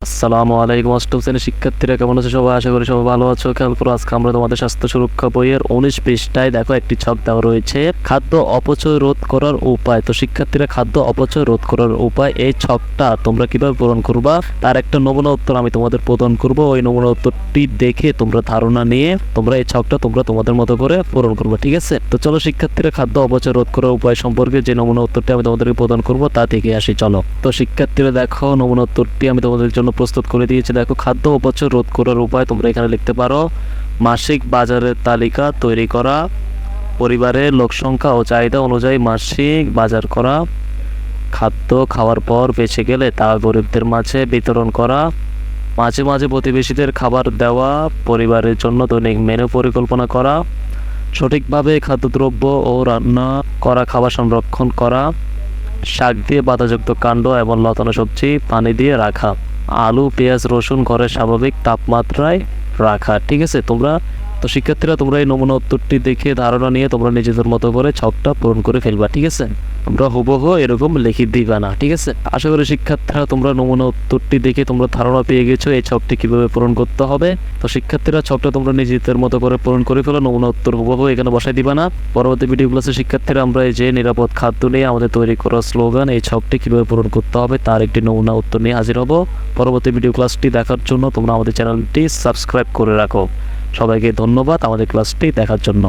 আসসালামু আলাইকুম। অষ্টম শ্রেণীর শিক্ষার্থীরা কেমন আছো সবাই? আশা করি সবাই ভালো আছো। খেয়াল করো, আজকে আমরা তোমাদের স্বাস্থ্য সুরক্ষা বইয়ের 19 পৃষ্ঠায় দেখো একটি ছক দেওয়া রয়েছে, খাদ্য অপচয় রোধ করার উপায়। তো শিক্ষার্থীরা, খাদ্য অপচয় রোধ করার উপায়, এই ছকটা তোমরা কিভাবে পূরণ করবা তার একটা নমুনা উত্তর আমি তোমাদের প্রদান করব। ওই নমুনা উত্তরটি দেখে তোমরা ধারণা নিয়ে তোমরা এই ছকটা তোমরা তোমাদের মতো করে পূরণ করবে, ঠিক আছে? তো চলো শিক্ষার্থীরা, খাদ্য অপচয় রোধ করার উপায় সম্পর্কে যে নমুনা উত্তরটি আমি তোমাদেরকে প্রদান করব তা থেকে আসি, চলো। তো শিক্ষার্থীরা দেখো, নমুনা উত্তরটি আমি তোমাদের জন্য প্রস্তুত করে দিয়েছি। দেখো, খাদ্য অপচয় রোধ করার উপায় তোমরা এখানে লিখতে পারো: মাসিক বাজারের তালিকা তৈরি করা, পরিবারের লোকসংখ্যা ও চাহিদা অনুযায়ী মাসিক বাজার করা, খাদ্য খাওয়ার পর বেঁচে গেলে তা গরিবদের মাঝে বিতরণ করা, মাঝে মাঝে প্রতিবেশীদের খাবার দেওয়া, পরিবারের জন্য দৈনিক মেনু পরিকল্পনা করা, সঠিকভাবে খাদ্যদ্রব্য ও রান্না করা খাবার সংরক্ষণ করা, শাক দিয়ে বাধাযুক্ত কাণ্ড এবং লতানো সবজি পানি দিয়ে রাখা, আলু পেঁয়াজ রসুন ঘরের স্বাভাবিক তাপমাত্রায় রাখা। ঠিক আছে? তো শিক্ষার্থীরা, তোমরা এই নমুনা উত্তরটি দেখে ধারণা নিয়ে তোমরা নিজেদের মতো করে ছকটা পূরণ করে ফেলবা, ঠিক আছে? তোমরা হুবহু এরকম লিখে দিবা না, ঠিক আছে? আশা করি শিক্ষার্থীরা তোমরা নমুনা উত্তরটি দেখে তোমরা ধারণা পেয়ে গেছো এই ছকটি কিভাবে পূরণ করতে হবে। তো শিক্ষার্থীরা, ছকটা তোমরা নিজেদের মতো করে পূরণ করে ফেলো। নমুনা উত্তর হুবহু এখানে বসাই দিবা না। পরবর্তী ভিডিও ক্লাসে শিক্ষার্থীরা আমরা এই যে নিরাপদ খাদ্য নিয়ে আমাদের তৈরি করা স্লোগান, এই ছকটি কিভাবে পূরণ করতে হবে তার একটি নমুনা উত্তর নিয়ে হাজির হব। পরবর্তী ভিডিও ক্লাসটি দেখার জন্য তোমরা আমাদের চ্যানেলটি সাবস্ক্রাইব করে রাখো। সবাইকে ধন্যবাদ আমাদের ক্লাসটি দেখার জন্য।